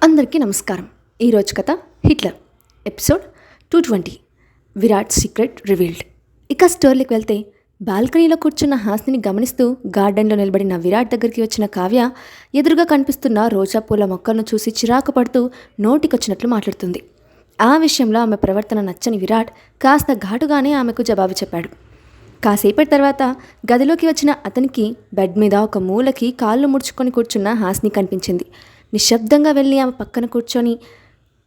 అందరికీ నమస్కారం. ఈరోజు కథ Hitler episode 220 Virat secret revealed. ఇక స్టోరీకి వెళ్తే బాల్కనీలో కూర్చున్న హాస్నిని గమనిస్తూ గార్డెన్లో నిలబడిన విరాట్ దగ్గరికి వచ్చిన కావ్య ఎదురుగా కనిపిస్తున్న రోజా పూల మొక్కలను చూసి చిరాకు పడుతూ నోటికొచ్చినట్లు మాట్లాడుతుంది. ఆ విషయంలో ఆమె ప్రవర్తన నచ్చని విరాట్ కాస్త ఘాటుగానే ఆమెకు జవాబు చెప్పాడు. కాసేపటి తర్వాత గదిలోకి వచ్చిన అతనికి బెడ్ మీద ఒక మూలకి కాళ్ళు ముడుచుకొని కూర్చున్న హాస్ని కనిపించింది. నిశ్శబ్దంగా వెళ్ళి ఆమె పక్కన కూర్చొని,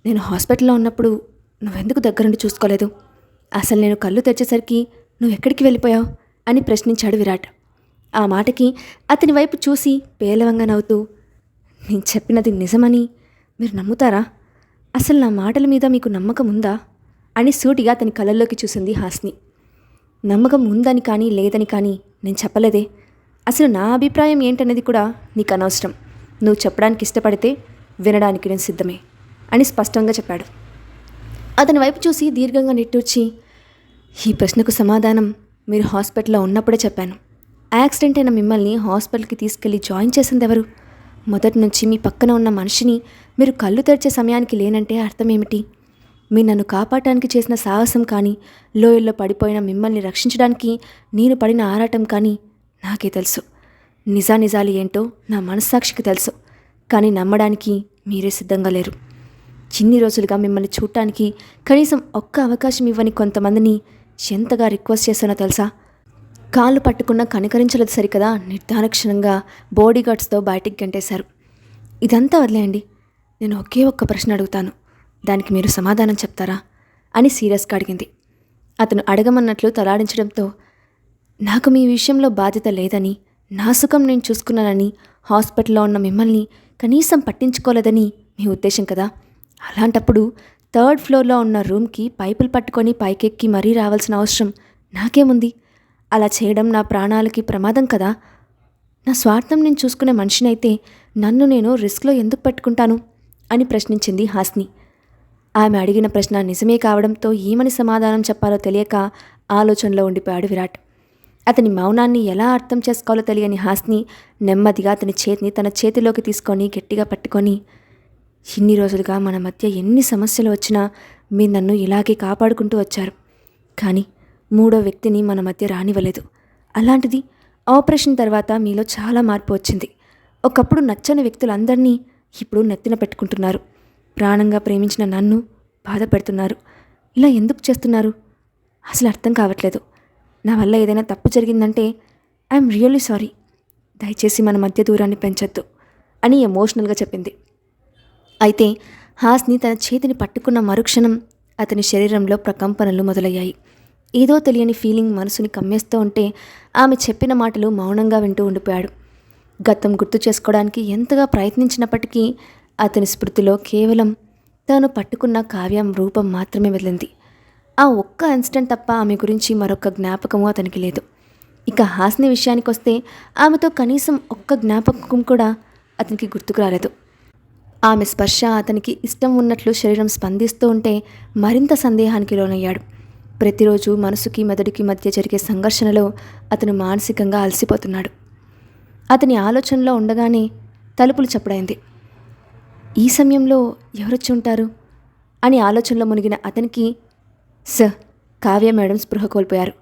నేను హాస్పిటల్లో ఉన్నప్పుడు నువ్వెందుకు దగ్గరుండి చూసుకోలేదు? అసలు నేను కళ్ళు తెరిచేసరికి నువ్వెక్కడికి వెళ్ళిపోయావు అని ప్రశ్నించాడు విరాట్. ఆ మాటకి అతని వైపు చూసి పేలవంగా నవ్వుతూ, నేను చెప్పినది నిజమని మీరు నమ్ముతారా? అసలు నా మాటల మీద మీకు నమ్మకం ఉందా అని సూటిగా అతని కళ్ళల్లోకి చూసింది హాస్ని. నమ్మకం ఉందని కానీ లేదని కానీ నేను చెప్పలేదే. అసలు నా అభిప్రాయం ఏంటనేది కూడా నీకు అనవసరం. నువ్వు చెప్పడానికి ఇష్టపడితే వినడానికి నేను సిద్ధమే అని స్పష్టంగా చెప్పాడు. అతని వైపు చూసి దీర్ఘంగా నిట్టూర్చి, ఈ ప్రశ్నకు సమాధానం మీరు హాస్పిటల్లో ఉన్నప్పుడే చెప్పాను. యాక్సిడెంట్ అయిన మిమ్మల్ని హాస్పిటల్కి తీసుకెళ్ళి జాయిన్ చేసింది ఎవరు? మొదటి నుంచి మీ పక్కన ఉన్న మనిషిని మీరు కళ్ళు తెరిచే సమయానికి లేనంటే అర్థం ఏమిటి? మీరు నన్ను కాపాడటానికి చేసిన సాహసం కానీ, లోయల్లో పడిపోయిన మిమ్మల్ని రక్షించడానికి నేను పడిన ఆరాటం కానీ నాకే తెలుసు. నిజానిజాలు ఏంటో నా మనస్సాక్షికి తెలుసు. కానీ నమ్మడానికి మీరే సిద్ధంగా లేరు. చిన్ని రోజులుగా మిమ్మల్ని చూడటానికి కనీసం ఒక్క అవకాశం ఇవ్వని కొంతమందిని ఎంతగా రిక్వెస్ట్ చేశానో తెలుసా? కాళ్ళు పట్టుకున్న కనికరించలేదు సరికదా నిర్దాక్షిణంగా బాడీగార్డ్స్తో బయటికి గంటేశారు. ఇదంతా వదిలేయండి. నేను ఒకే ఒక్క ప్రశ్న అడుగుతాను, దానికి మీరు సమాధానం చెప్తారా అని సీరియస్గా అడిగింది. అతను అడగమన్నట్లు తలాడించడంతో, నాకు మీ విషయంలో బాధ్యత లేదని, నా సుఖం నేను చూసుకున్నానని, హాస్పిటల్లో ఉన్న మిమ్మల్ని కనీసం పట్టించుకోలేదని మీ ఉద్దేశం కదా? అలాంటప్పుడు 3rd ఫ్లోర్లో ఉన్న రూమ్కి పైపులు పట్టుకొని పైకెక్కి మరీ రావాల్సిన అవసరం నాకేముంది? అలా చేయడం నా ప్రాణాలకి ప్రమాదం కదా? నా స్వార్థం నేను చూసుకునే మనిషినైతే నన్ను నేను రిస్క్లో ఎందుకు పెట్టుకుంటాను అని ప్రశ్నించింది హాస్ని. ఆమె అడిగిన ప్రశ్న నిజమే కావడంతో ఏమని సమాధానం చెప్పాలో తెలియక ఆలోచనలో ఉండిపోయాడు విరాట్. అతని మౌనాన్ని ఎలా అర్థం చేసుకోవాలో తెలియని హాస్ని నెమ్మదిగా అతని చేతిని తన చేతిలోకి తీసుకొని గట్టిగా పట్టుకొని, ఇన్ని రోజులుగా మన మధ్య ఎన్ని సమస్యలు వచ్చినా మీరు నన్ను ఇలాగే కాపాడుకుంటూ వచ్చారు. కానీ 3వ వ్యక్తిని మన మధ్య రానివ్వలేదు. అలాంటిది ఆపరేషన్ తర్వాత మీలో చాలా మార్పు వచ్చింది. ఒకప్పుడు నచ్చని వ్యక్తులందరినీ ఇప్పుడు నెత్తిన పెట్టుకుంటున్నారు. ప్రాణంగా ప్రేమించిన నన్ను బాధ పెడుతున్నారు. ఇలా ఎందుకు చేస్తున్నారు? అసలు అర్థం కావట్లేదు. నా వల్ల ఏదైనా తప్పు జరిగిందంటే ఐఎమ్ రియల్లీ సారీ. దయచేసి మన మధ్య దూరాన్ని పెంచొద్దు అని ఎమోషనల్గా చెప్పింది. అయితే హాస్ని తన చేతిని పట్టుకున్న మరుక్షణం అతని శరీరంలో ప్రకంపనలు మొదలయ్యాయి. ఏదో తెలియని ఫీలింగ్ మనసుని కమ్మేస్తూ ఉంటే ఆమె చెప్పిన మాటలు మౌనంగా వింటూ ఉండిపోయాడు. గతం గుర్తు చేసుకోవడానికి ఎంతగా ప్రయత్నించినప్పటికీ అతని స్మృతిలో కేవలం తాను పట్టుకున్న కావ్యం రూపం మాత్రమే వెళ్ళింది. ఆ ఒక్క ఇన్సిడెంట్ తప్ప ఆమె గురించి మరొక జ్ఞాపకము అతనికి లేదు. ఇక హాస్ని విషయానికి వస్తే ఆమెతో కనీసం ఒక్క జ్ఞాపకం కూడా అతనికి గుర్తుకు రాలేదు. ఆమె స్పర్శ అతనికి ఇష్టం ఉన్నట్లు శరీరం స్పందిస్తూ ఉంటే మరింత సందేహానికి లోనయ్యాడు. ప్రతిరోజు మనసుకి మెదడుకి మధ్య జరిగే సంఘర్షణలో అతను మానసికంగా అలసిపోతున్నాడు. అతని ఆలోచనలో ఉండగానే తలుపులు చప్పుడైంది. ఈ సమయంలో ఎవరొచ్చి ఉంటారు అని ఆలోచనలో మునిగిన అతనికి, సార్, కావ్య మేడం స్పృహ కోల్పోయారు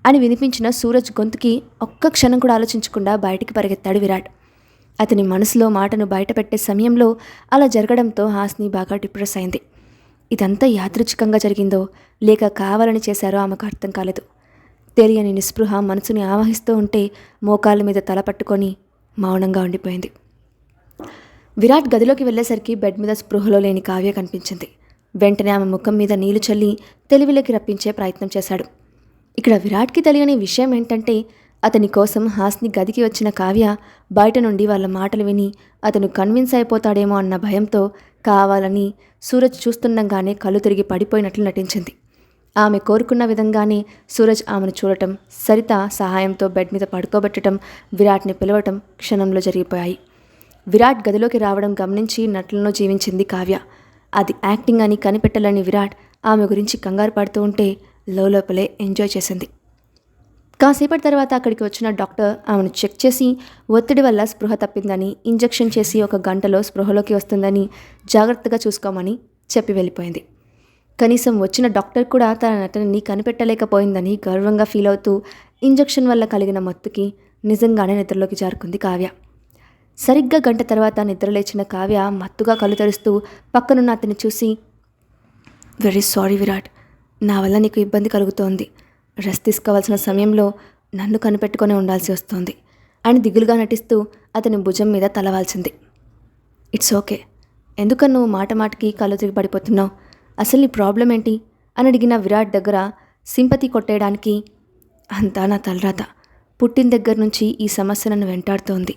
అని వినిపించిన సూరజ్ గొంతుకి ఒక్క క్షణం కూడా ఆలోచించకుండా బయటికి పరిగెత్తాడు విరాట్. అతని మనసులో మాటను బయటపెట్టే సమయంలో అలా జరగడంతో హాస్ని బాగా డిప్రెస్ అయింది. ఇదంతా యాదృచ్ఛికంగా జరిగిందో లేక కావాలని చేశారో ఆమెకు అర్థం కాలేదు. తెలియని నిస్పృహ మనసుని ఆవహిస్తూ ఉంటే మోకాళ్ళ మీద తల పట్టుకొని మౌనంగా ఉండిపోయింది. విరాట్ గదిలోకి వెళ్ళేసరికి బెడ్ మీద స్పృహలో లేని కావ్య కనిపించింది. వెంటనే ఆమె ముఖం మీద నీళ్లు చల్లి తెలివిలోకి రప్పించే ప్రయత్నం చేశాడు. ఇక్కడ విరాట్కి తెలియని విషయం ఏంటంటే, అతని కోసం హాస్ని గదికి వచ్చిన కావ్య బయట నుండి వాళ్ళ మాటలు విని అతను కన్విన్స్ అయిపోతాడేమో అన్న భయంతో కావాలని సూరజ్ చూస్తుండగానే కళ్ళు తిరిగి పడిపోయినట్లు నటించింది. ఆమె కోరుకున్న విధంగానే సూరజ్ ఆమెను చూడటం, సరిత సహాయంతో బెడ్ మీద పడుకోబెట్టడం, విరాట్ని పిలవటం క్షణంలో జరిగిపోయాయి. విరాట్ గదిలోకి రావడం గమనించి నటులను జీవించింది కావ్య. అది యాక్టింగ్ అని కనిపెట్టాలని విరాట్ ఆమె గురించి కంగారు పడుతూ ఉంటే లోపలే ఎంజాయ్ చేసింది. కాసేపటి తర్వాత అక్కడికి వచ్చిన డాక్టర్ ఆమెను చెక్ చేసి ఒత్తిడి వల్ల స్పృహ తప్పిందని, ఇంజెక్షన్ చేసి 1 గంటలో స్పృహలోకి వస్తుందని జాగ్రత్తగా చూసుకోమని చెప్పి వెళ్ళిపోయింది. కనీసం వచ్చిన డాక్టర్ కూడా తన నటనని కనిపెట్టలేకపోయిందని గర్వంగా ఫీల్ అవుతూ ఇంజెక్షన్ వల్ల కలిగిన మత్తుకి నిజంగానే నిద్రలోకి జారుకుంది కావ్య. సరిగ్గా గంట తర్వాత నిద్రలేచిన కావ్య మత్తుగా కళ్ళు తెరుస్తూ పక్కనున్న అతన్ని చూసి, వెరీ సారీ విరాట్, నా వల్ల నీకు ఇబ్బంది కలుగుతోంది. రెస్ట్ తీసుకోవాల్సిన సమయంలో నన్ను కనిపెట్టుకొని ఉండాల్సి వస్తోంది అని దిగులుగా నటిస్తూ అతని భుజం మీద తలవాల్చింది. ఇట్స్ ఓకే, ఎందుకని నువ్వు మాట మాటకి కళ్ళు తిరిగి పడిపోతున్నావు? అసలు నీ ప్రాబ్లం ఏంటి అని అడిగిన విరాట్ దగ్గర సింపతి కొట్టేయడానికి, అంతా నా తలరాత. పుట్టిన దగ్గర నుంచి ఈ సమస్య నన్ను వెంటాడుతోంది.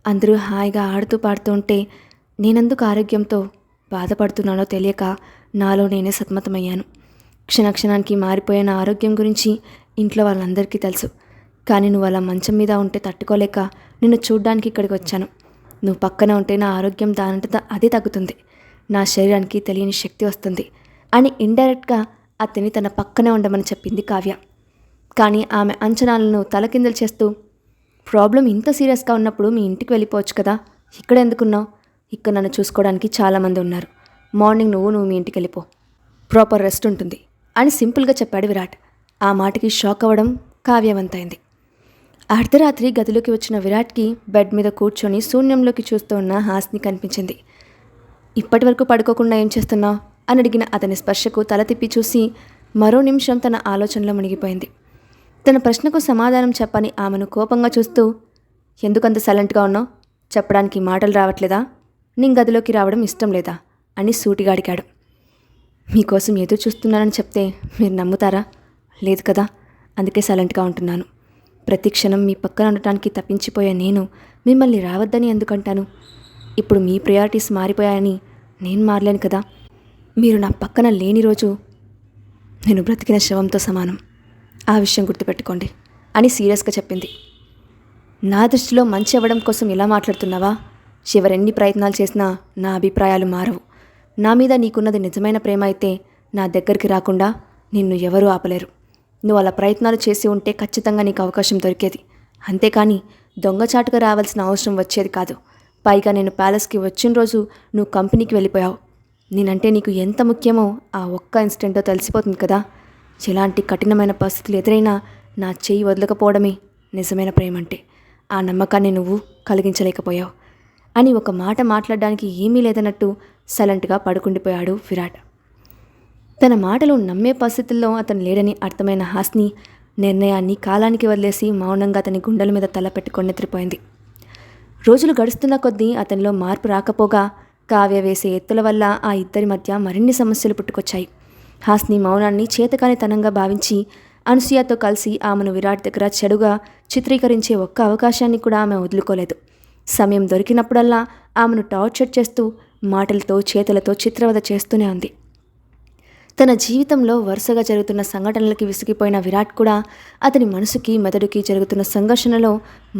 అందరూ హాయిగా ఆడుతూ పాడుతూ ఉంటే నేనెందుకు ఆరోగ్యంతో బాధపడుతున్నానో తెలియక నాలో నేనే సతమతమయ్యాను. క్షణక్షణానికి మారిపోయే నా ఆరోగ్యం గురించి ఇంట్లో వాళ్ళందరికీ తెలుసు. కానీ నువ్వు అలా మంచం మీద ఉంటే తట్టుకోలేక నిన్ను చూడ్డానికి ఇక్కడికి వచ్చాను. నువ్వు పక్కన ఉంటే నా ఆరోగ్యం దానంతటా అదే తగ్గుతుంది, నా శరీరానికి తెలియని శక్తి వస్తుంది అని ఇండైరెక్ట్గా అతన్ని తన పక్కనే ఉండమని చెప్పింది కావ్య. కానీ ఆమె అంచనాలను తలకిందులు చేస్తూ, ప్రాబ్లం ఇంత సీరియస్గా ఉన్నప్పుడు మీ ఇంటికి వెళ్ళిపోవచ్చు కదా, ఇక్కడ ఎందుకున్నావు? ఇక్కడ నన్ను చూసుకోవడానికి చాలామంది ఉన్నారు. మార్నింగ్ నువ్వు మీ ఇంటికి వెళ్ళిపో, ప్రాపర్ రెస్ట్ ఉంటుంది అని సింపుల్గా చెప్పాడు విరాట్. ఆ మాటకి షాక్ అవ్వడం కావ్యవంతైంది. అర్ధరాత్రి గదిలోకి వచ్చిన విరాట్కి బెడ్ మీద కూర్చొని శూన్యంలోకి చూస్తూ ఉన్న హాస్ని కనిపించింది. ఇప్పటి వరకు పడుకోకుండా ఏం చేస్తున్నావు అని అడిగిన అతని స్పర్శకు తల తిప్పి చూసి మరో నిమిషం తన ఆలోచనలో మునిగిపోయింది. తన ప్రశ్నకు సమాధానం చెప్పని ఆమెను కోపంగా చూస్తూ, ఎందుకంత సైలెంట్గా ఉన్నావు? చెప్పడానికి మాటలు రావట్లేదా? నీ గదిలోకి రావడం ఇష్టం లేదా అని సూటిగా అడిగాడు. మీకోసం ఎదురు చూస్తున్నానని చెప్తే మీరు నమ్ముతారా? లేదు కదా, అందుకే సైలెంట్గా ఉంటున్నాను. ప్రతి క్షణం మీ పక్కన ఉండటానికి తప్పించిపోయే నేను మిమ్మల్ని రావద్దని ఎందుకంటాను? ఇప్పుడు మీ ప్రయారిటీస్ మారిపోయాయని నేను మారలేను కదా. మీరు నా పక్కన లేని రోజు నేను బ్రతికిన శవంతో సమానం, ఆ విషయం గుర్తుపెట్టుకోండి అని సీరియస్గా చెప్పింది. నా దృష్టిలో మంచి అవ్వడం కోసం ఇలా మాట్లాడుతున్నావా? చివరెన్ని ప్రయత్నాలు చేసినా నా అభిప్రాయాలు మారవు. నా మీద నీకున్నది నిజమైన ప్రేమ అయితే నా దగ్గరికి రాకుండా నిన్ను ఎవరూ ఆపలేరు. నువ్వు అలా ప్రయత్నాలు చేసి ఉంటే ఖచ్చితంగా నీకు అవకాశం దొరికేది, అంతేకాని దొంగచాటుగా రావాల్సిన అవసరం వచ్చేది కాదు. పైగా నేను ప్యాలెస్కి వచ్చిన రోజు నువ్వు కంపెనీకి వెళ్ళిపోయావు. నేనంటే నీకు ఎంత ముఖ్యమో ఆ ఒక్క ఇన్సిడెంట్తో తెలిసిపోతుంది కదా. ఎలాంటి కఠినమైన పరిస్థితులు ఎదురైనా నా చెయ్యి వదలకపోవడమే నిజమైన ప్రేమంటే. ఆ నమ్మకాన్ని నువ్వు కలిగించలేకపోయావు అని ఒక మాట మాట్లాడడానికి ఏమీ లేదన్నట్టు సైలెంట్గా పడుకుండిపోయాడు విరాట్. తన మాటలు నమ్మే పరిస్థితుల్లో అతను లేడని అర్థమైన హాస్ని నిర్ణయాన్ని కాలానికి వదిలేసి మౌనంగా అతని గుండెల మీద తల పెట్టుకొని నిద్రపోయింది. రోజులు గడుస్తున్న కొద్దీ అతనిలో మార్పు రాకపోగా కావ్య వేసే ఎత్తుల వల్ల ఆ ఇద్దరి మధ్య మరిన్ని సమస్యలు పుట్టుకొచ్చాయి. హాస్ని మౌనాన్ని చేతకానితనంగా భావించి అనసూయతో కలిసి ఆమెను విరాట్ దగ్గర చెడుగా చిత్రీకరించే ఒక్క అవకాశాన్ని కూడా ఆమె వదులుకోలేదు. సమయం దొరికినప్పుడల్లా ఆమెను టార్చర్ చేస్తూ మాటలతో చేతులతో చిత్రవద చేస్తూనే ఉంది. తన జీవితంలో వరుసగా జరుగుతున్న సంఘటనలకి విసిగిపోయిన విరాట్ కూడా అతని మనసుకి మెదడుకి జరుగుతున్న సంఘర్షణలో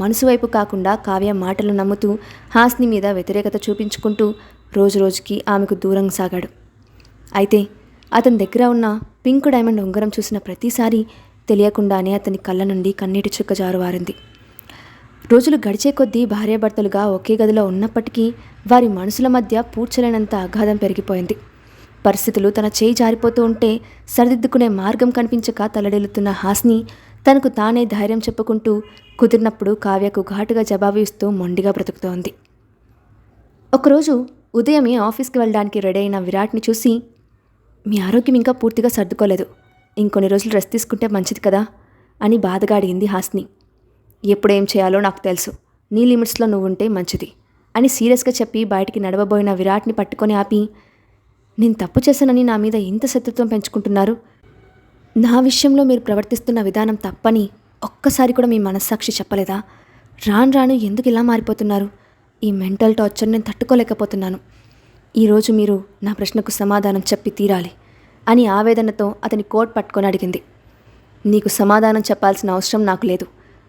మనసు వైపు కాకుండా కావ్య మాటలు నమ్ముతూ హాస్ని మీద వ్యతిరేకత చూపించుకుంటూ రోజురోజుకి ఆమెకు దూరం సాగాడు. అయితే అతని దగ్గర ఉన్న పింక్ డైమండ్ ఉంగరం చూసిన ప్రతిసారి తెలియకుండానే అతని కళ్ళ నుండి కన్నీటి చుక్క జారువారింది. రోజులు గడిచే కొద్దీ భార్యాభర్తలుగా ఒకే గదిలో ఉన్నప్పటికీ వారి మనసుల మధ్య పూడ్చలేనంత అగాధం పెరిగిపోయింది. పరిస్థితులు తన చేయి జారిపోతూ ఉంటే సరిదిద్దుకునే మార్గం కనిపించక తలడిల్లుతున్న హాస్ని తనకు తానే ధైర్యం చెప్పుకుంటూ కుదిరినప్పుడు కావ్యకు ఘాటుగా జవాబు ఇస్తూ మొండిగా బ్రతుకుతోంది. ఒకరోజు ఉదయమే ఆఫీస్కి వెళ్ళడానికి రెడీ అయిన విరాట్ని చూసి, మీ ఆరోగ్యం ఇంకా పూర్తిగా సర్దుకోలేదు, ఇంకొన్ని రోజులు రెస్ట్ తీసుకుంటే మంచిది కదా అని బాధగా అడిగింది హాస్ని. ఎప్పుడేం చేయాలో నాకు తెలుసు, నీ లిమిట్స్లో నువ్వుంటే మంచిది అని సీరియస్గా చెప్పి బయటికి నడవబోయిన విరాట్ని పట్టుకొని ఆపి, నేను తప్పు చేశానని నా మీద ఇంత శత్రుత్వం పెంచుకుంటున్నారు? నా విషయంలో మీరు ప్రవర్తిస్తున్న విధానం తప్పని ఒక్కసారి కూడా మీ మనస్సాక్షి చెప్పలేదా? రాను రాను ఎందుకు ఇలా మారిపోతున్నారు? ఈ మెంటల్ టార్చర్ నేను తట్టుకోలేకపోతున్నాను. ఈరోజు మీరు నా ప్రశ్నకు సమాధానం చెప్పి తీరాలి అని ఆవేదనతో అతని కోట్ పట్టుకొని అడిగింది. నీకు సమాధానం చెప్పాల్సిన అవసరం నాకు లేదు.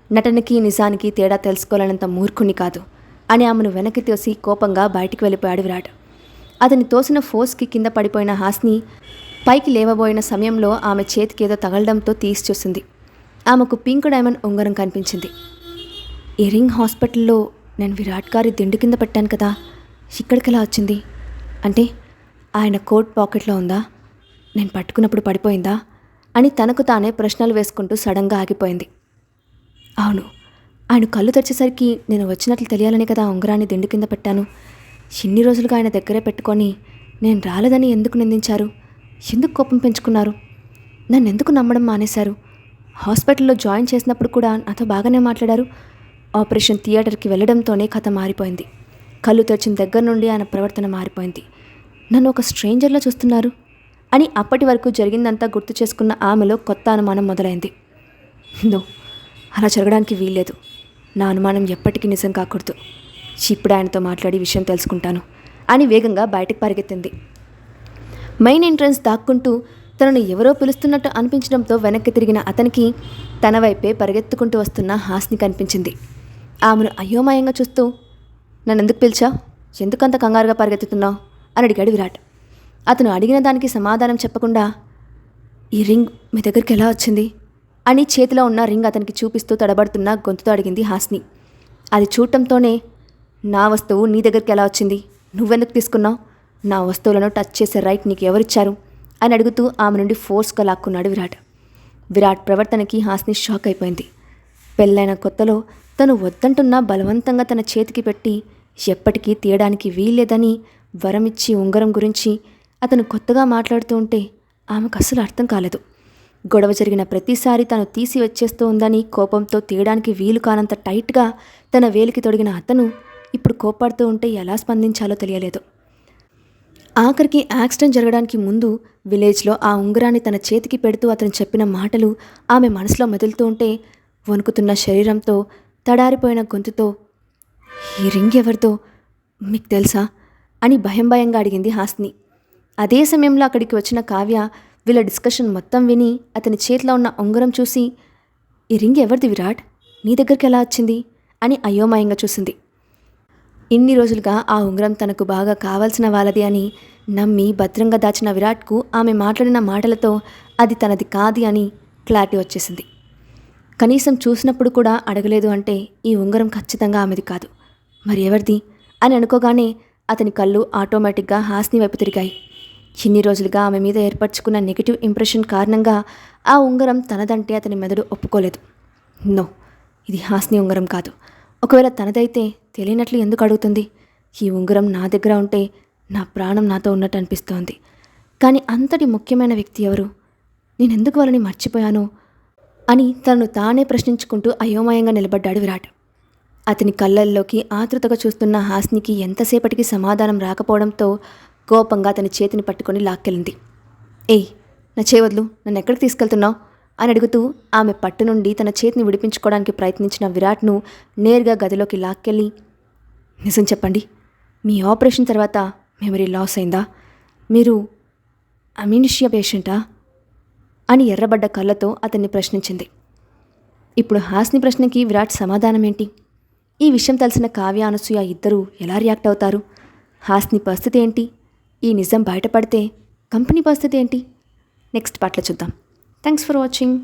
నటనకి నిజానికి తేడా తెలుసుకోలేనంత మూర్ఖుని కాదు అని ఆమెను వెనక్కి తోసి కోపంగా బయటికి వెళ్ళిపోయాడు విరాట్. అతని తోసిన ఫోర్స్కి కింద పడిపోయిన హాస్ని పైకి లేవబోయిన సమయంలో ఆమె చేతికి ఏదో తగలడంతో తీసి చూసింది. ఆమెకు పింక్ డైమండ్ ఉంగరం కనిపించింది. ఈ రింగ్ హాస్పిటల్లో నేను విరాట్ గారి దిండు కింద పెట్టాను కదా, ఇక్కడికి ఎలా వచ్చింది? అంటే ఆయన కోట్ పాకెట్లో ఉందా? నేను పట్టుకున్నప్పుడు పడిపోయిందా అని తనకు తానే ప్రశ్నలు వేసుకుంటూ సడన్గా ఆగిపోయింది. అవును, ఆయన కళ్ళు తెరిచేసరికి నేను వచ్చినట్లు తెలియాలని కదా ఉంగరాన్ని దిండు కింద పెట్టాను. ఇన్ని రోజులుగా ఆయన దగ్గరే పెట్టుకొని నేను రాలేదని ఎందుకు నిందించారు? ఎందుకు కోపం పెంచుకున్నారు? నన్ను ఎందుకు నమ్మడం మానేశారు? హాస్పిటల్లో జాయిన్ చేసినప్పుడు కూడా నాతో బాగానే మాట్లాడారు. ఆపరేషన్ థియేటర్కి వెళ్ళడంతోనే కథ మారిపోయింది. కళ్ళు తెరిచిన దగ్గర నుండి ఆయన ప్రవర్తన మారిపోయింది. నన్ను ఒక స్ట్రేంజర్లా చూస్తున్నారు అని అప్పటి వరకు జరిగిందంతా గుర్తు చేసుకున్న ఆమెలో కొత్త అనుమానం మొదలైంది. నో, అలా జరగడానికి వీల్లేదు. నా అనుమానం ఎప్పటికీ నిజం కాకూడదు. ఇప్పుడు ఆయనతో మాట్లాడి విషయం తెలుసుకుంటాను అని వేగంగా బయటకు పరిగెత్తింది. మెయిన్ ఎంట్రన్స్ దాక్కుంటూ తనను ఎవరో పిలుస్తున్నట్టు అనిపించడంతో వెనక్కి తిరిగిన అతనికి తన వైపే పరిగెత్తుకుంటూ వస్తున్న హాస్ని కనిపించింది. ఆమెను అయోమయంగా చూస్తూ, నన్నెందుకు పిలిచావు? ఎందుకంత కంగారుగా పరిగెత్తుతున్నావు అని అడిగాడు విరాట్. అతను అడిగిన దానికి సమాధానం చెప్పకుండా, ఈ రింగ్ మీ దగ్గరికి ఎలా వచ్చింది అని చేతిలో ఉన్న రింగ్ అతనికి చూపిస్తూ తడబడుతున్న గొంతుతో అడిగింది హాస్ని. అది చూడటంతోనే, నా వస్తువు నీ దగ్గరికి ఎలా వచ్చింది? నువ్వెందుకు తీసుకున్నావు? నా వస్తువులను టచ్ చేసే రైట్ నీకు ఎవరిచ్చారు అని అడుగుతూ ఆమె నుండి ఫోర్స్గా లాక్కున్నాడు విరాట్. విరాట్ ప్రవర్తనకి హాస్ని షాక్ అయిపోయింది. పెళ్ళైన కొత్తలో తను వద్దంటున్నా బలవంతంగా తన చేతికి పెట్టి ఎప్పటికీ తీయడానికి వీల్లేదని వరమిచ్చి ఉంగరం గురించి అతను కొత్తగా మాట్లాడుతూ ఉంటే ఆమెకు అస్సలు అర్థం కాలేదు. గొడవ జరిగిన ప్రతిసారి తను తీసి వచ్చేస్తూ ఉందని కోపంతో తీయడానికి వీలు కానంత టైట్గా తన వేలికి తొడిగిన అతను ఇప్పుడు కోపాడుతూ ఉంటే ఎలా స్పందించాలో తెలియలేదు. ఆఖరికి యాక్సిడెంట్ జరగడానికి ముందు విలేజ్లో ఆ ఉంగరాన్ని తన చేతికి పెడుతూ అతను చెప్పిన మాటలు ఆమె మనసులో మెదులుతూ ఉంటే వణుకుతున్న శరీరంతో తడారిపోయిన గొంతుతో, ఈ రింగ్ ఎవరితో మీకు తెలుసా అని భయంగా అడిగింది హాస్ని. అదే సమయంలో అక్కడికి వచ్చిన కావ్య వీళ్ళ డిస్కషన్ మొత్తం విని అతని చేతిలో ఉన్న ఉంగరం చూసి, ఈ రింగ్ ఎవరిది విరాట్? నీ దగ్గరికి ఎలా వచ్చింది అని అయోమయంగా చూసింది. ఇన్ని రోజులుగా ఆ ఉంగరం తనకు బాగా కావాల్సిన వాళ్ళది అని నమ్మి భద్రంగా దాచిన విరాట్కు ఆమె మాట్లాడిన మాటలతో అది తనది కాదు అని క్లారిటీ వచ్చేసింది. కనీసం చూసినప్పుడు కూడా అడగలేదు అంటే ఈ ఉంగరం ఖచ్చితంగా ఆమెది కాదు, మరి ఎవరిది అని అనుకోగానే అతని కళ్ళు ఆటోమేటిక్గా హాస్ని వైపు తిరిగాయి. ఇన్ని రోజులుగా ఆమె మీద ఏర్పరచుకున్న నెగిటివ్ ఇంప్రెషన్ కారణంగా ఆ ఉంగరం తనదంటే అతని మెదడు ఒప్పుకోలేదు. నో, ఇది హాస్ని ఉంగరం కాదు. ఒకవేళ తనదైతే తెలియనట్లు ఎందుకు అడుగుతుంది? ఈ ఉంగరం నా దగ్గర ఉంటే నా ప్రాణం నాతో ఉన్నట్టు అనిపిస్తోంది. కానీ అంతటి ముఖ్యమైన వ్యక్తి ఎవరు? నేనెందుకు వాళ్ళని మర్చిపోయాను అని తనను తానే ప్రశ్నించుకుంటూ అయోమయంగా నిలబడ్డాడు విరాట్. అతని కళ్ళల్లోకి ఆతృతగా చూస్తున్న హాస్నికి ఎంతసేపటికి సమాధానం రాకపోవడంతో కోపంగా అతని చేతిని పట్టుకొని లాక్కెళ్ళింది. ఏయ్, నా చేవద్లు, నన్ను ఎక్కడికి తీసుకెళ్తున్నావు అని అడుగుతూ ఆమె పట్టు నుండి తన చేతిని విడిపించుకోవడానికి ప్రయత్నించిన విరాట్ను నేరుగా గదిలోకి లాక్కెళ్ళి, నిజం చెప్పండి, మీ ఆపరేషన్ తర్వాత మెమరీ లాస్ అయిందా? మీరు అమీనిషియా పేషెంటా అని ఎర్రబడ్డ కళ్ళతో అతన్ని ప్రశ్నించింది. ఇప్పుడు హాస్ని ప్రశ్నకి విరాట్ సమాధానం ఏంటి? ఈ విషయం తెలిసిన కావ్య, అనసూయ ఇద్దరూ ఎలా రియాక్ట్ అవుతారు? హాస్ని పరిస్థితి ఏంటి? ఈ నిజం బయటపడితే కంపెనీ పరిస్థితి ఏంటి? నెక్స్ట్ పార్ట్లో చూద్దాం. Thanks for watching.